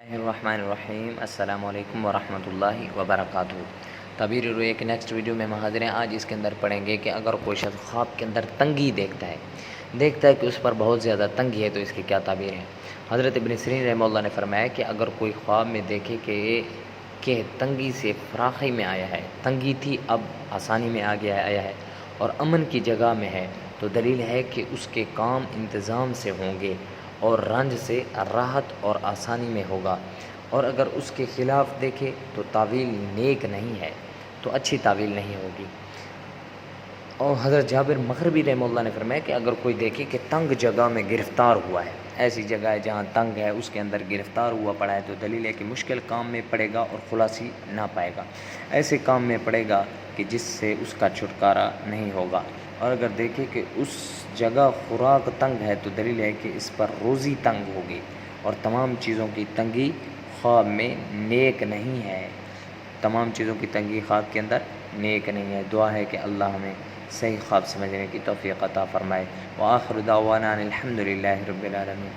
الرحمن الرحیم السلام علیکم ورحمۃ اللہ وبرکاتہ۔ تعبیر روئے کے نیکسٹ ویڈیو میں حاضر ہیں۔ آج اس کے اندر پڑھیں گے کہ اگر کوئی شخص خواب کے اندر تنگی دیکھتا ہے کہ اس پر بہت زیادہ تنگی ہے تو اس کی کیا تعبیر ہے۔ حضرت ابن سیرین رحمہ اللہ نے فرمایا کہ اگر کوئی خواب میں دیکھے کہ تنگی سے فراخی میں آیا ہے، تنگی تھی اب آسانی میں آیا ہے اور امن کی جگہ میں ہے، تو دلیل ہے کہ اس کے کام انتظام سے ہوں گے اور رنج سے راحت اور آسانی میں ہوگا، اور اگر اس کے خلاف دیکھے تو تعویل نیک نہیں ہے، تو اچھی تعویل نہیں ہوگی۔ اور حضرت جابر مغربی رحمہ اللہ نے فرمایا کہ اگر کوئی دیکھے کہ تنگ جگہ میں گرفتار ہوا ہے، ایسی جگہ ہے جہاں تنگ ہے، اس کے اندر گرفتار ہوا پڑا ہے، تو دلیل ہے کہ مشکل کام میں پڑے گا اور خلاصی نہ پائے گا، ایسے کام میں پڑے گا کہ جس سے اس کا چھٹکارا نہیں ہوگا۔ اور اگر دیکھے کہ اس جگہ خوراک تنگ ہے تو دلیل ہے کہ اس پر روزی تنگ ہوگی، اور تمام چیزوں کی تنگی خواب میں نیک نہیں ہے، تمام چیزوں کی تنگی خواب کے اندر نیک نہیں ہے۔ دعا ہے کہ اللہ ہمیں صحیح خواب سمجھنے کی توفیق عطا فرمائے۔ وآخر دعوانا الحمدللہ رب العالمین۔